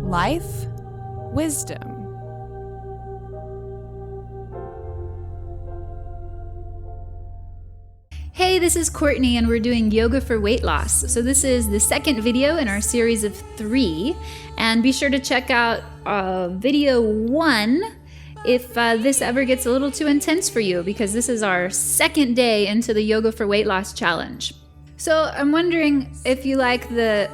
life, wisdom. Hey, this is Courtney and we're doing yoga for weight loss. So this is the second video in our series of 3, and be sure to check out video 1 if this ever gets a little too intense for you, because this is our second day into the yoga for weight loss challenge. So I'm wondering if you like the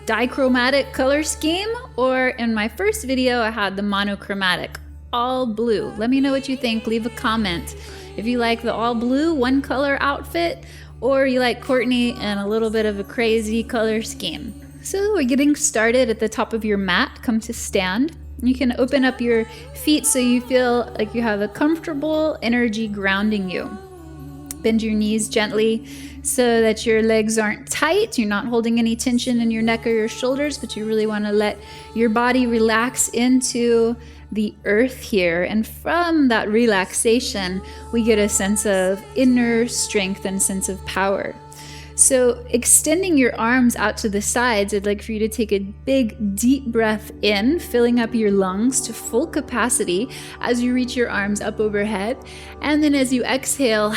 dichromatic color scheme, or in my first video I had the monochromatic, all blue. Let me know what you think, leave a comment. If you like the all blue, one color outfit, or you like Courtney and a little bit of a crazy color scheme. So we're getting started at the top of your mat. Come to stand. You can open up your feet so you feel like you have a comfortable energy grounding you. Bend your knees gently so that your legs aren't tight. You're not holding any tension in your neck or your shoulders, but you really want to let your body relax into the earth here. And from that relaxation, we get a sense of inner strength and sense of power. So extending your arms out to the sides, I'd like for you to take a big, deep breath in, filling up your lungs to full capacity as you reach your arms up overhead. And then as you exhale,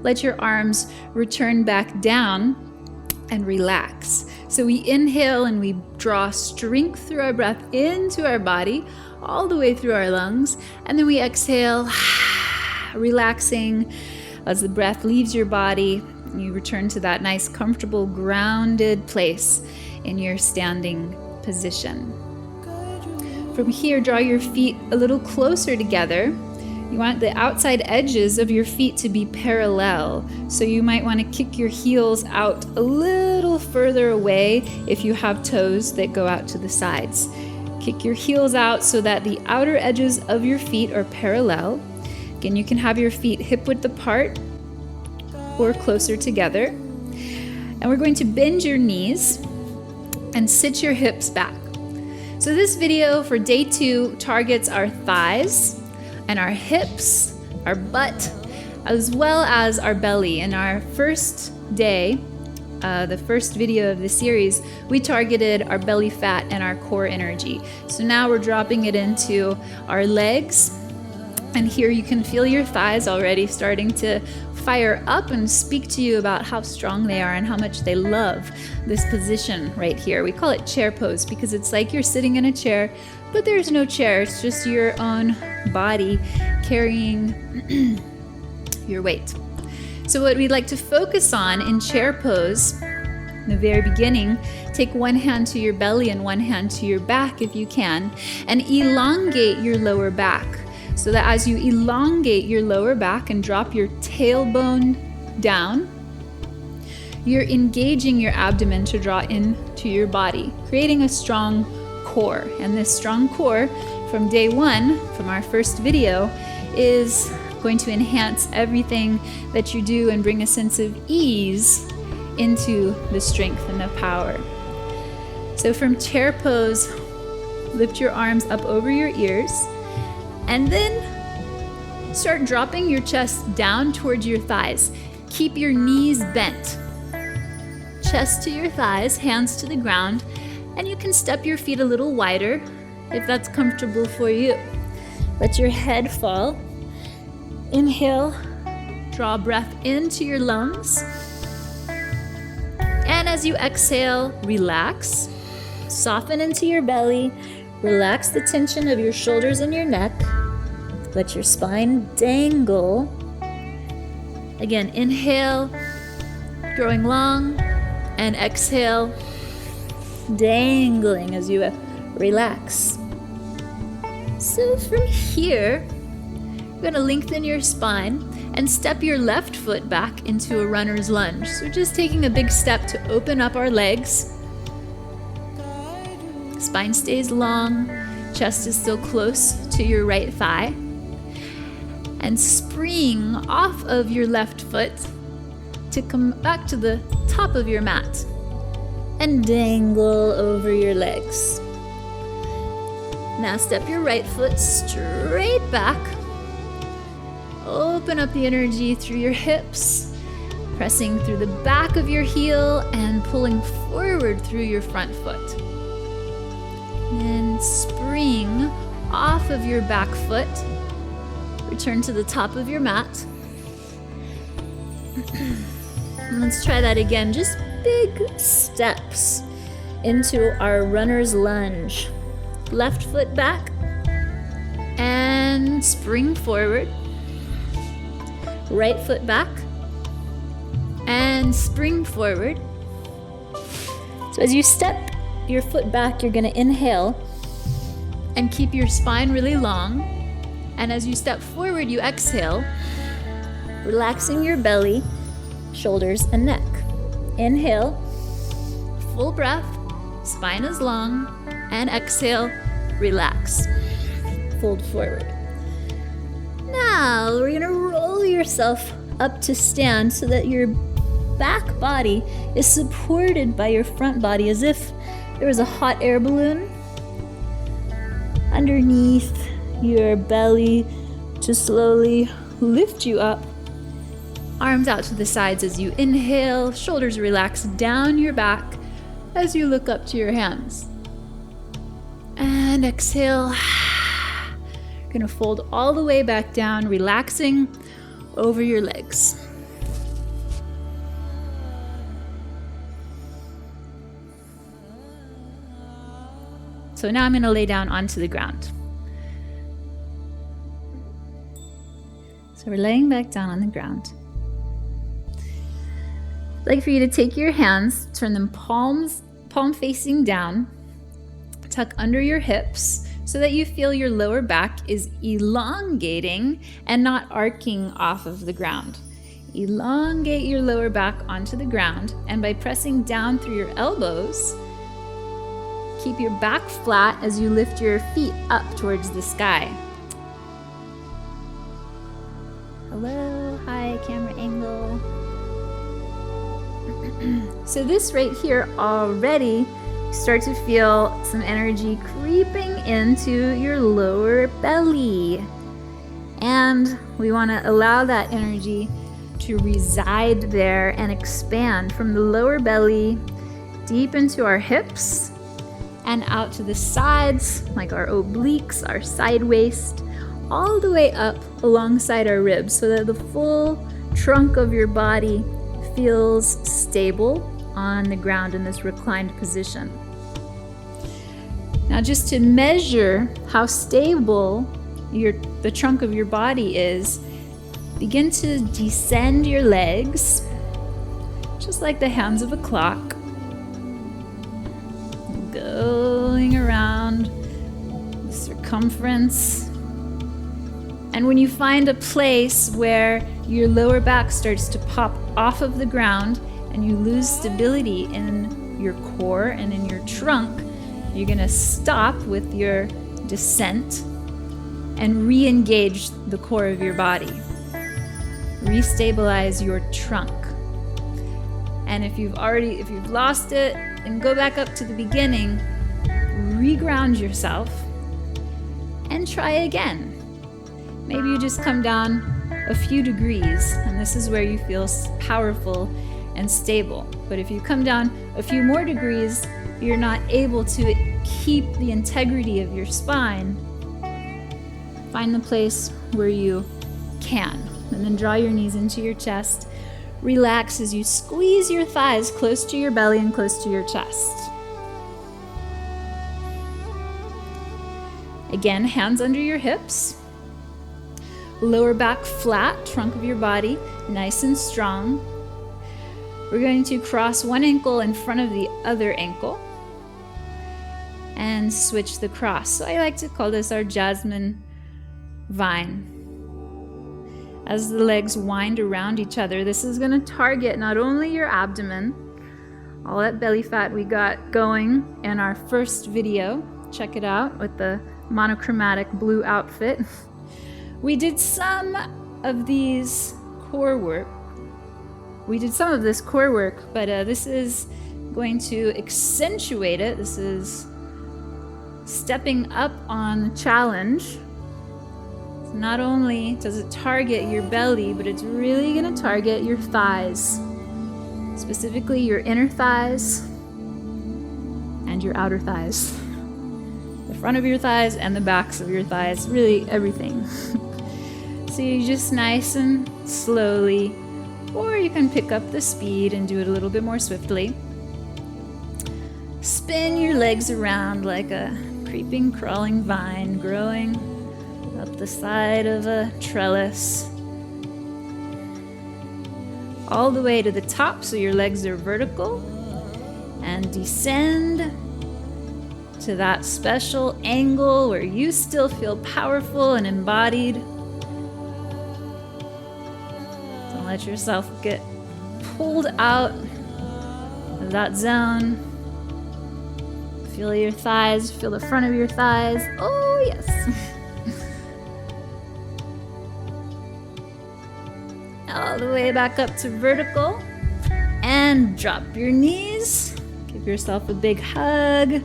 let your arms return back down and relax. So we inhale and we draw strength through our breath into our body, all the way through our lungs. And then we exhale, relaxing as the breath leaves your body. You return to that nice, comfortable, grounded place in your standing position. From here, draw your feet a little closer together. You want the outside edges of your feet to be parallel. So you might want to kick your heels out a little further away if you have toes that go out to the sides. Kick your heels out so that the outer edges of your feet are parallel. Again, you can have your feet hip-width apart or closer together. And we're going to bend your knees and sit your hips back. So this video for day 2 targets our thighs and our hips, our butt, as well as our belly. In our first day, the first video of the series, we targeted our belly fat and our core energy. So now we're dropping it into our legs. And here you can feel your thighs already starting to fire up and speak to you about how strong they are and how much they love this position right here. We call it chair pose because it's like you're sitting in a chair, but there's no chair. It's just your own body carrying your weight. So what we'd like to focus on in chair pose, in the very beginning, take one hand to your belly and one hand to your back if you can, and elongate your lower back. So that as you elongate your lower back and drop your tailbone down, you're engaging your abdomen to draw into your body, creating a strong core. And this strong core from day 1, from our first video, is going to enhance everything that you do and bring a sense of ease into the strength and the power. So from chair pose, lift your arms up over your ears, and then start dropping your chest down towards your thighs. Keep your knees bent. Chest to your thighs, hands to the ground, and you can step your feet a little wider if that's comfortable for you. Let your head fall. Inhale, draw breath into your lungs. And as you exhale, relax. Soften into your belly. Relax the tension of your shoulders and your neck. Let your spine dangle. Again, inhale, growing long, and exhale, dangling as you relax. So from here, you're going to lengthen your spine and step your left foot back into a runner's lunge. So just taking a big step to open up our legs. Spine stays long, chest is still close to your right thigh. And spring off of your left foot to come back to the top of your mat and dangle over your legs. Now step your right foot straight back. Open up the energy through your hips, pressing through the back of your heel and pulling forward through your front foot. And spring off of your back foot. Return to the top of your mat. And let's try that again. Just big steps into our runner's lunge. Left foot back and spring forward. Right foot back and spring forward. So as you step your foot back, you're going to inhale and keep your spine really long. And as you step forward, you exhale, relaxing your belly, shoulders, and neck. Inhale, full breath, spine is long, and exhale, relax, fold forward. Now we're gonna roll yourself up to stand so that your back body is supported by your front body as if there was a hot air balloon underneath your belly to slowly lift you up. Arms out to the sides as you inhale, shoulders relax down your back as you look up to your hands. And exhale. You're gonna fold all the way back down, relaxing over your legs. So now I'm gonna lay down onto the ground. So we're laying back down on the ground. I'd like for you to take your hands, turn them palm facing down, tuck under your hips so that you feel your lower back is elongating and not arcing off of the ground. Elongate your lower back onto the ground, and by pressing down through your elbows, keep your back flat as you lift your feet up towards the sky. Hello, hi, camera angle. So this right here already start to feel some energy creeping into your lower belly. And we want to allow that energy to reside there and expand from the lower belly deep into our hips and out to the sides, like our obliques, our side waist, all the way up alongside our ribs so that the full trunk of your body feels stable on the ground in this reclined position. Now, just to measure how stable the trunk of your body is, begin to descend your legs, just like the hands of a clock, going around the circumference. And when you find a place where your lower back starts to pop off of the ground and you lose stability in your core and in your trunk, you're going to stop with your descent and re-engage the core of your body. Restabilize your trunk. And if you've lost it, and go back up to the beginning, reground yourself and try again. Maybe you just come down a few degrees, and this is where you feel powerful and stable. But if you come down a few more degrees, you're not able to keep the integrity of your spine. Find the place where you can, and then draw your knees into your chest. Relax as you squeeze your thighs close to your belly and close to your chest. Again, hands under your hips. Lower back flat, trunk of your body nice and strong. We're going to cross one ankle in front of the other ankle and switch the cross. So I like to call this our jasmine vine. As the legs wind around each other, this is going to target not only your abdomen, all that belly fat we got going in our first video. Check it out with the monochromatic blue outfit. We did some of this core work, but this is going to accentuate it. This is stepping up on the challenge. Not only does it target your belly, but it's really going to target your thighs, specifically your inner thighs and your outer thighs. the front of your thighs and the backs of your thighs, really everything. So you just nice and slowly, or you can pick up the speed and do it a little bit more swiftly. Spin your legs around like a creeping, crawling vine growing up the side of a trellis, all the way to the top so your legs are vertical, and descend to that special angle where you still feel powerful and embodied. Don't let yourself get pulled out of that zone. Feel your thighs, feel the front of your thighs. Oh, yes. All the way back up to vertical. And drop your knees. Give yourself a big hug,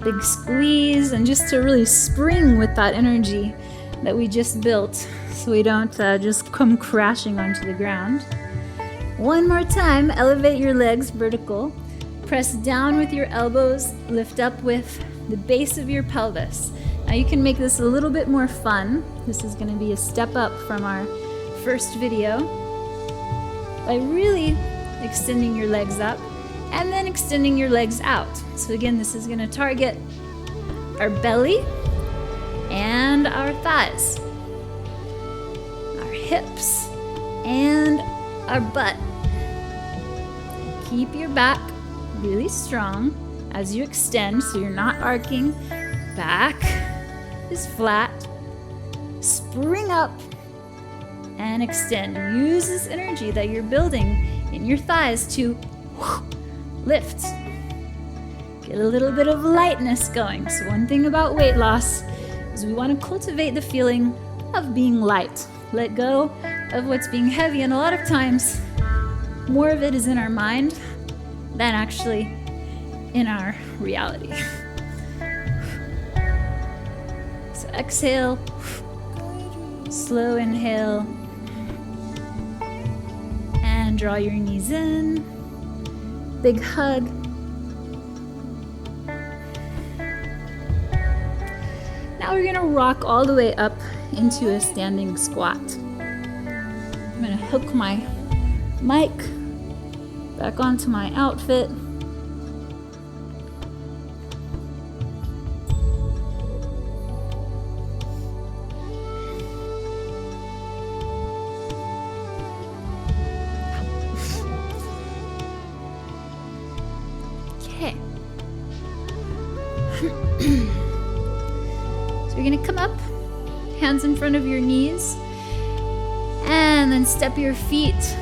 big squeeze, and just to really spring with that energy that we just built so we don't just come crashing onto the ground. One more time, elevate your legs vertical. Press down with your elbows, lift up with the base of your pelvis. Now you can make this a little bit more fun. This is going to be a step up from our first video by really extending your legs up and then extending your legs out. So again, this is going to target our belly and our thighs, our hips and our butt. Keep your back really strong as you extend so you're not arcing. Back is flat. Spring up and extend. Use this energy that you're building in your thighs to lift. Get a little bit of lightness going. So one thing about weight loss is we want to cultivate the feeling of being light. Let go of what's being heavy, and a lot of times more of it is in our mind than actually in our reality. So exhale, slow inhale, and draw your knees in. Big hug. Now we're gonna rock all the way up into a standing squat. I'm gonna hook my mic back onto my outfit. Okay. So you're gonna come up, hands in front of your knees, and then step your feet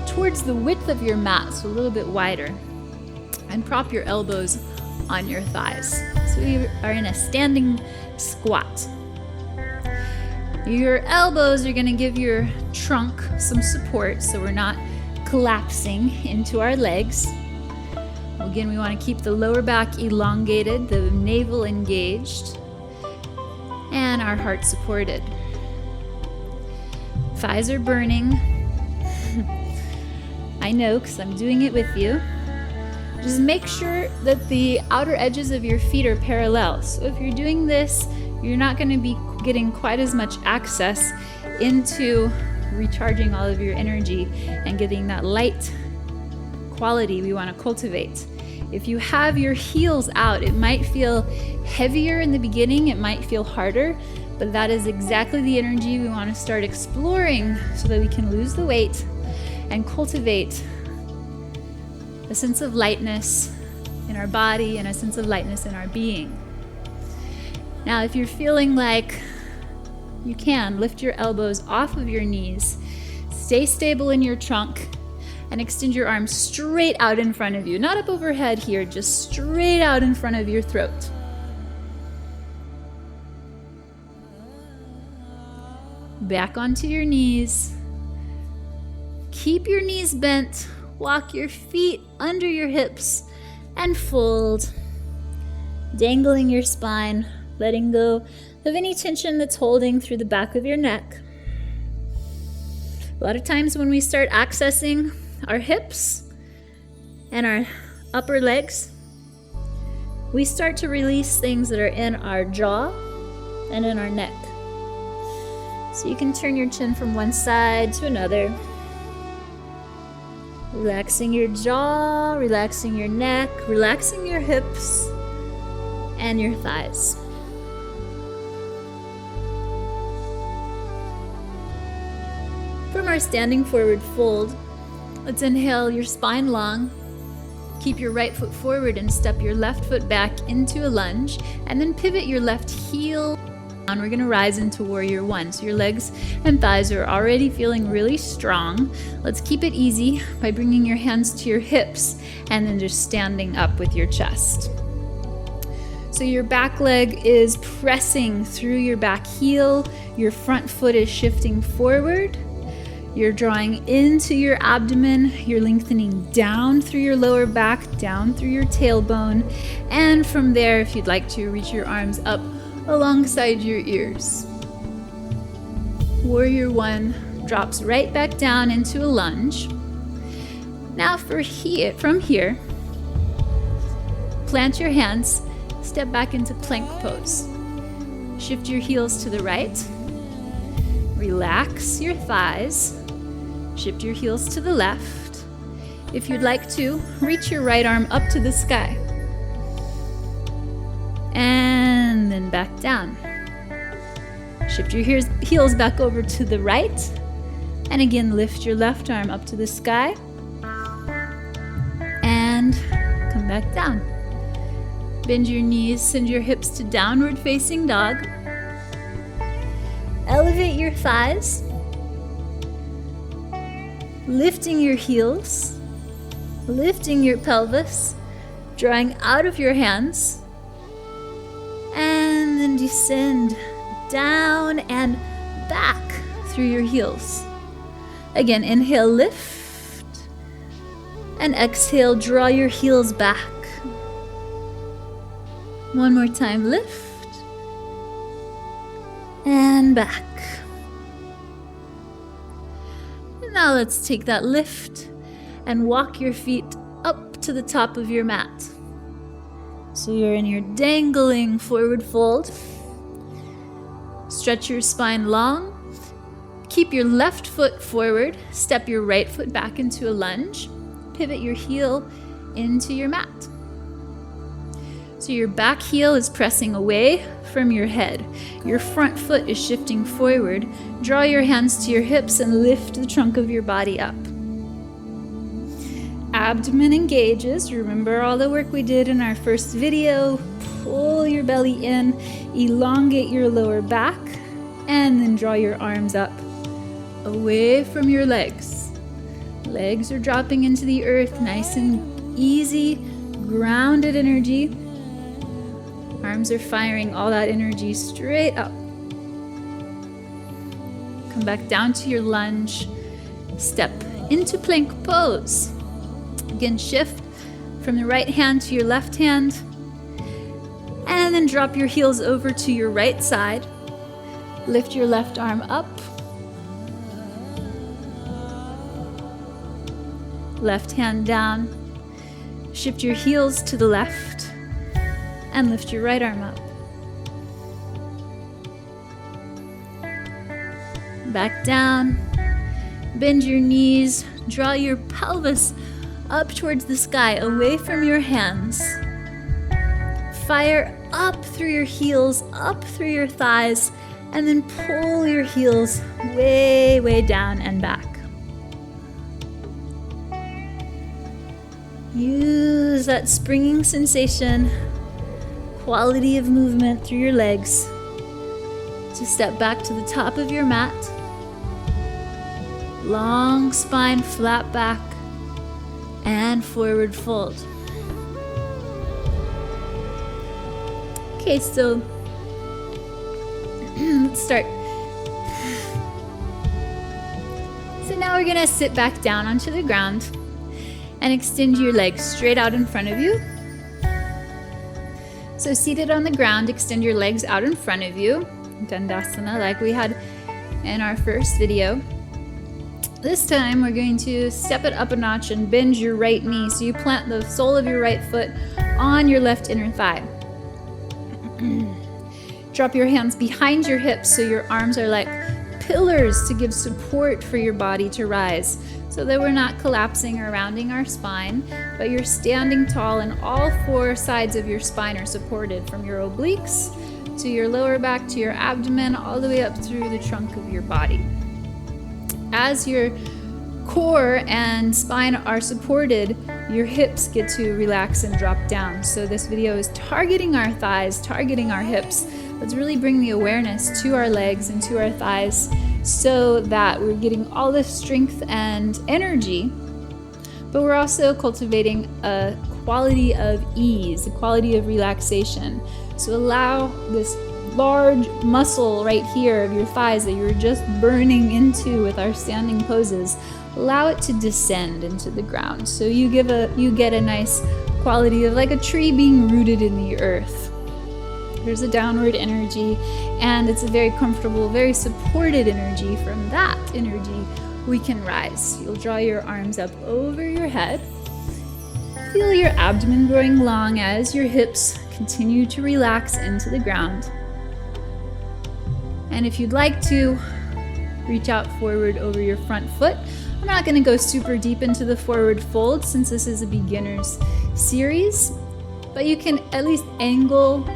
towards the width of your mat, so a little bit wider, and prop your elbows on your thighs. So we are in a standing squat. Your elbows are going to give your trunk some support so we're not collapsing into our legs. Again, we want to keep the lower back elongated, the navel engaged, and our heart supported. Thighs are burning. I know because I'm doing it with you. Just make sure that the outer edges of your feet are parallel. So if you're doing this, you're not going to be getting quite as much access into recharging all of your energy and getting that light quality we want to cultivate. If you have your heels out, it might feel heavier in the beginning, it might feel harder, but that is exactly the energy we want to start exploring so that we can lose the weight and cultivate a sense of lightness in our body and a sense of lightness in our being. Now, if you're feeling like you can, lift your elbows off of your knees, stay stable in your trunk, and extend your arms straight out in front of you. Not up overhead here, just straight out in front of your throat. Back onto your knees. Keep your knees bent, walk your feet under your hips, and fold. Dangling your spine, letting go of any tension that's holding through the back of your neck. A lot of times when we start accessing our hips and our upper legs, we start to release things that are in our jaw and in our neck. So you can turn your chin from one side to another, relaxing your jaw, relaxing your neck, relaxing your hips and your thighs. From our standing forward fold, let's inhale your spine long. Keep your right foot forward and step your left foot back into a lunge, and then pivot your left heel. And we're going to rise into warrior one. So your legs and thighs are already feeling really strong. Let's keep it easy by bringing your hands to your hips and then just standing up with your chest. So your back leg is pressing through your back heel. Your front foot is shifting forward. You're drawing into your abdomen. You're lengthening down through your lower back, down through your tailbone. And from there, if you'd like to, reach your arms up alongside your ears. Warrior one drops right back down into a lunge. Now from here, plant your hands, step back into plank pose. Shift your heels to the right. Relax your thighs. Shift your heels to the left. If you'd like to, reach your right arm up to the sky. And then back down. Shift your heels back over to the right. And again, lift your left arm up to the sky. And come back down. Bend your knees, send your hips to downward facing dog. Elevate your thighs. Lifting your heels. Lifting your pelvis. Drawing out of your hands. And then descend down and back through your heels. Again, inhale, lift. And exhale, draw your heels back. One more time, lift. And back. And now let's take that lift and walk your feet up to the top of your mat. So you're in your dangling forward fold. Stretch your spine long. Keep your left foot forward. Step your right foot back into a lunge. Pivot your heel into your mat. So your back heel is pressing away from your head. Your front foot is shifting forward. Draw your hands to your hips and lift the trunk of your body up. Abdomen engages. Remember all the work we did in our first video. Pull your belly in, elongate your lower back, and then draw your arms up away from your legs. Legs are dropping into the earth, nice and easy, grounded energy. Arms are firing all that energy straight up. Come back down to your lunge. Step into plank pose. Again, shift from the right hand to your left hand. And then drop your heels over to your right side. Lift your left arm up. Left hand down. Shift your heels to the left. And lift your right arm up. Back down. Bend your knees. Draw your pelvis up towards the sky, away from your hands. Fire up through your heels, up through your thighs, and then pull your heels way, way down and back. Use that springing sensation, quality of movement through your legs to step back to the top of your mat. Long spine, flat back, and forward fold. Okay, so let's start. So now we're gonna sit back down onto the ground and extend your legs straight out in front of you. So seated on the ground, extend your legs out in front of you, Dandasana, like we had in our first video. This time we're going to step it up a notch and bend your right knee. So you plant the sole of your right foot on your left inner thigh. Drop your hands behind your hips so your arms are like pillars to give support for your body to rise, so that we're not collapsing or rounding our spine, but you're standing tall and all four sides of your spine are supported, from your obliques to your lower back to your abdomen, all the way up through the trunk of your body. As your core and spine are supported, your hips get to relax and drop down. So this video is targeting our thighs, targeting our hips. Let's really bring the awareness to our legs and to our thighs so that we're getting all this strength and energy, but we're also cultivating a quality of ease, a quality of relaxation. So allow this large muscle right here of your thighs that you're just burning into with our standing poses, allow it to descend into the ground. So you get a nice quality of like a tree being rooted in the earth. There's a downward energy, and it's a very comfortable, very supported energy. From that energy, we can rise. You'll draw your arms up over your head. Feel your abdomen growing long as your hips continue to relax into the ground. And if you'd like to, reach out forward over your front foot. I'm not going to go super deep into the forward fold since this is a beginner's series, but you can at least angle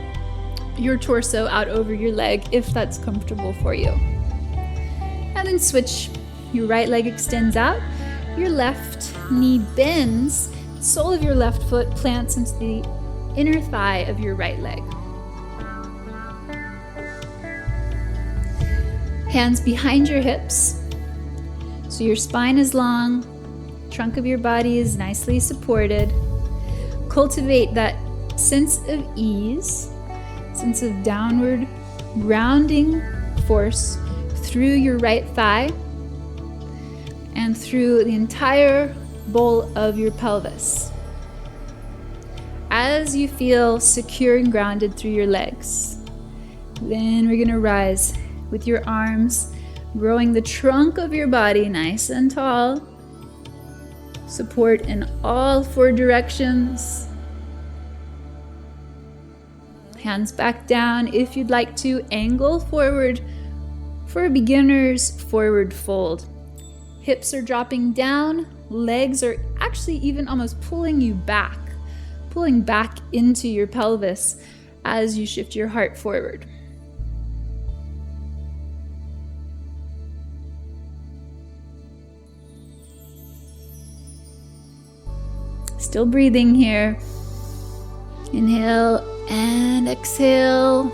your torso out over your leg if that's comfortable for you. And then switch. Your right leg extends out, your left knee bends, the sole of your left foot plants into the inner thigh of your right leg. Hands behind your hips, so your spine is long, trunk of your body is nicely supported. Cultivate that sense of ease, sense of downward grounding force through your right thigh and through the entire bowl of your pelvis. As you feel secure and grounded through your legs, then we're going to rise with your arms growing the trunk of your body nice and tall. Support in all four directions. Hands back down. If you'd like to, angle forward for a beginner's forward fold. Hips are dropping down, legs are actually even almost pulling back into your pelvis as you shift your heart forward. Still breathing here. Inhale and exhale.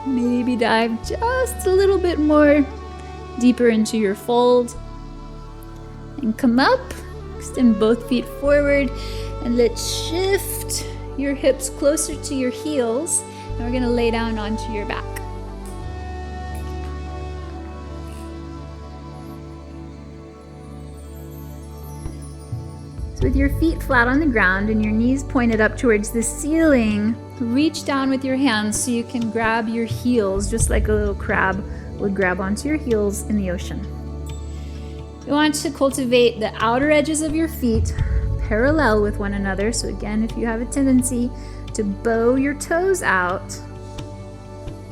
Maybe dive just a little bit more deeper into your fold. And come up, extend both feet forward, and let's shift your hips closer to your heels. And we're going to lay down onto your back. With your feet flat on the ground and your knees pointed up towards the ceiling, reach down with your hands so you can grab your heels just like a little crab would grab onto your heels in the ocean. You want to cultivate the outer edges of your feet parallel with one another. So again, if you have a tendency to bow your toes out,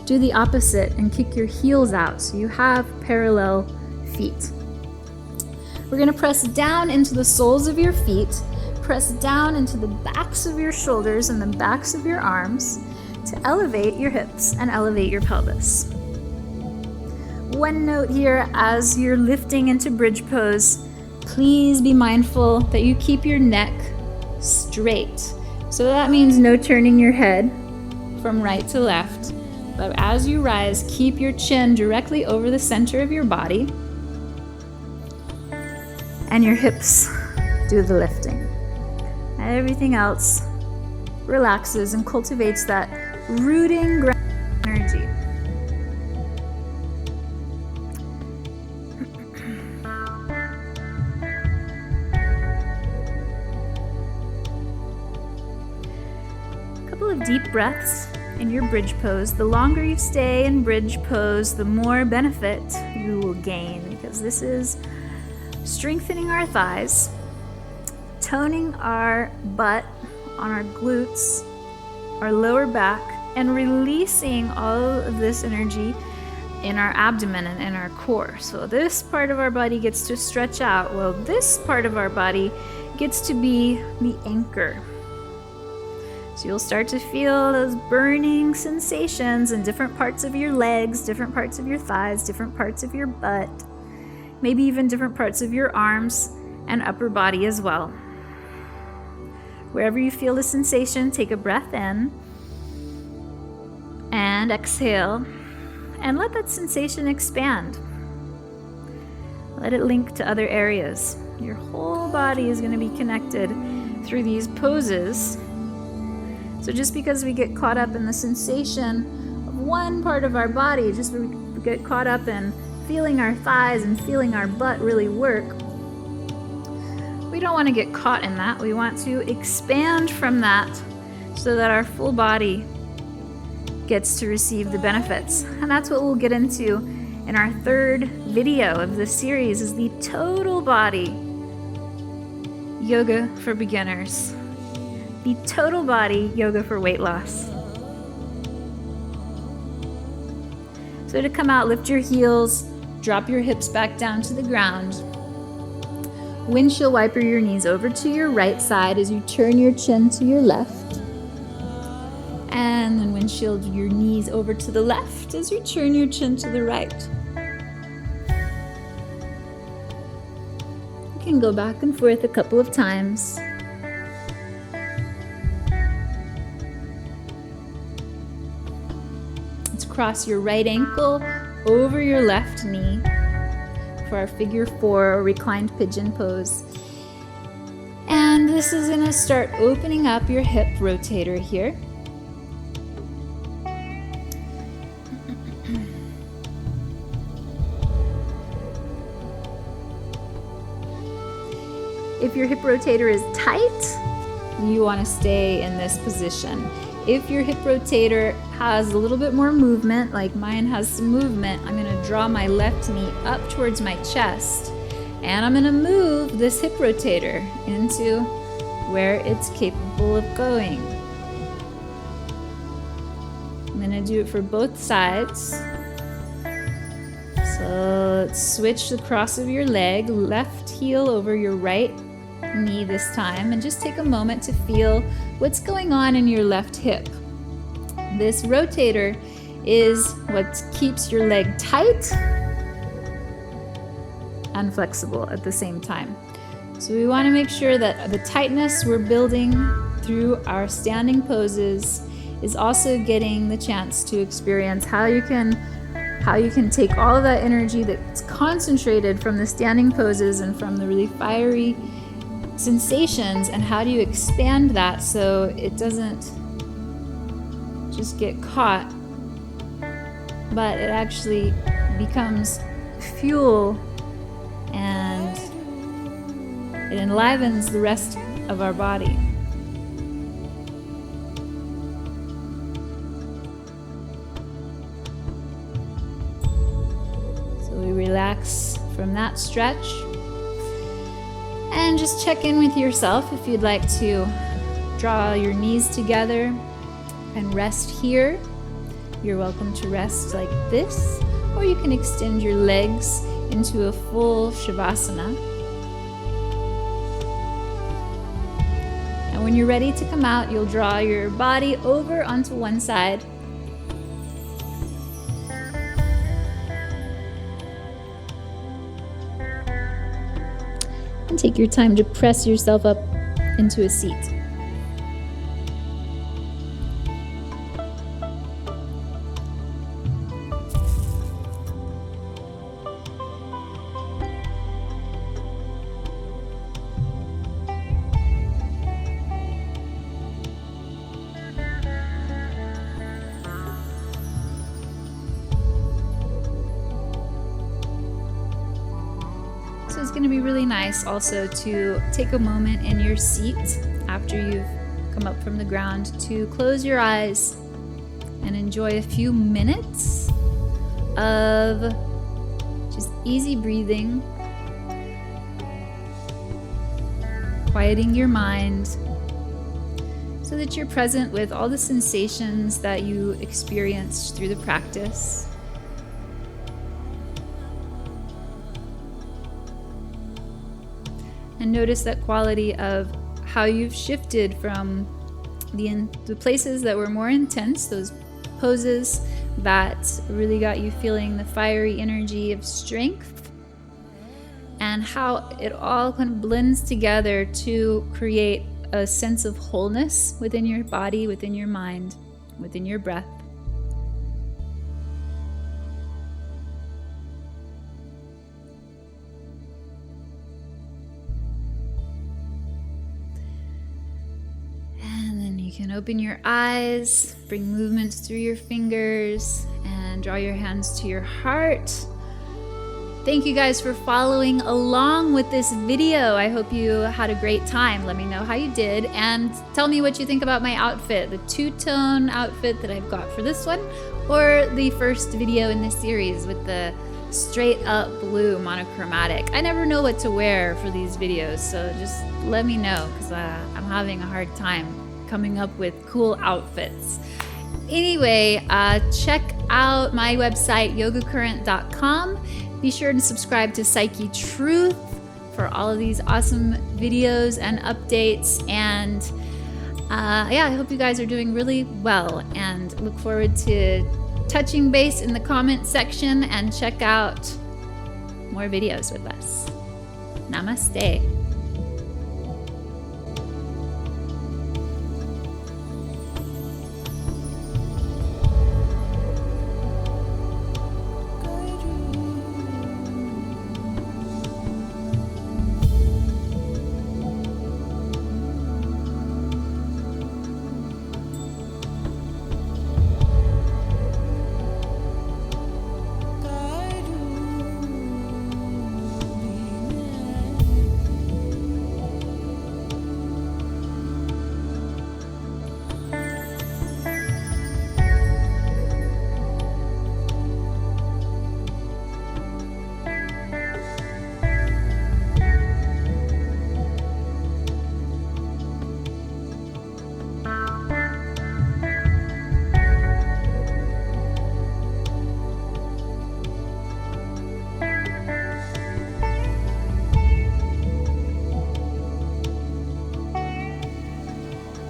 do the opposite and kick your heels out so you have parallel feet. We're going to press down into the soles of your feet, press down into the backs of your shoulders and the backs of your arms to elevate your hips and elevate your pelvis. One note here as you're lifting into bridge pose, please be mindful that you keep your neck straight. So that means no turning your head from right to left, but as you rise, keep your chin directly over the center of your body. And your hips do the lifting. Everything else relaxes and cultivates that rooting ground energy. A couple of deep breaths in your bridge pose. The longer you stay in bridge pose, the more benefit you will gain, because this is strengthening our thighs, toning our butt on our glutes our lower back and releasing all of this energy in our abdomen and in our core. So this part of our body gets to stretch out, while this part of our body gets to be the anchor. So you'll start to feel those burning sensations in different parts of your legs, different parts of your thighs, different parts of your butt, maybe even different parts of your arms and upper body as well. Wherever you feel the sensation, take a breath in and exhale, and let that sensation expand. Let it link to other areas. Your whole body is going to be connected through these poses. So just because we get caught up in the sensation of one part of our body, just we get caught up in feeling our thighs and feeling our butt really work, we don't want to get caught in that. We want to expand from that so that our full body gets to receive the benefits. And that's what we'll get into in our third video of this series, is the total body yoga for beginners. The total body yoga for weight loss. So to come out, lift your heels, drop your hips back down to the ground. Windshield wiper your knees over to your right side as you turn your chin to your left. And then windshield your knees over to the left as you turn your chin to the right. You can go back and forth a couple of times. Let's cross your right ankle over your left knee for our figure 4 or reclined pigeon pose. And this is going to start opening up your hip rotator here. If your hip rotator is tight, you want to stay in this position. If your hip rotator has a little bit more movement, like mine has some movement, I'm going to draw my left knee up towards my chest, and I'm going to move this hip rotator into where it's capable of going. I'm going to do it for both sides. So let's switch the cross of your leg, left heel over your right knee this time, and just take a moment to feel what's going on in your left hip. This rotator is what keeps your leg tight and flexible at the same time. So we want to make sure that the tightness we're building through our standing poses is also getting the chance to experience how you can take all of that energy that's concentrated from the standing poses and from the really fiery sensations, and how do you expand that so it doesn't just get caught, but it actually becomes fuel and it enlivens the rest of our body. So we relax from that stretch. And just check in with yourself if you'd like to draw your knees together and rest here. You're welcome to rest like this, or you can extend your legs into a full Shavasana. And when you're ready to come out, you'll draw your body over onto one side. And take your time to press yourself up into a seat. So it's going to be really nice also to take a moment in your seat after you've come up from the ground to close your eyes and enjoy a few minutes of just easy breathing, quieting your mind so that you're present with all the sensations that you experience through the practice. And notice that quality of how you've shifted from the places that were more intense, those poses that really got you feeling the fiery energy of strength, and how it all kind of blends together to create a sense of wholeness within your body, within your mind, within your breath. You can open your eyes, bring movements through your fingers, and draw your hands to your heart. Thank you guys for following along with this video. I hope you had a great time. Let me know how you did, and tell me what you think about my outfit, the two-tone outfit that I've got for this one, or the first video in this series with the straight up blue monochromatic. I never know what to wear for these videos, so just let me know, because I'm having a hard time coming up with cool outfits. Anyway, check out my website, yogacurrent.com. Be sure to subscribe to Psyche Truth for all of these awesome videos and updates. And yeah, I hope you guys are doing really well, and look forward to touching base in the comment section, and check out more videos with us. Namaste.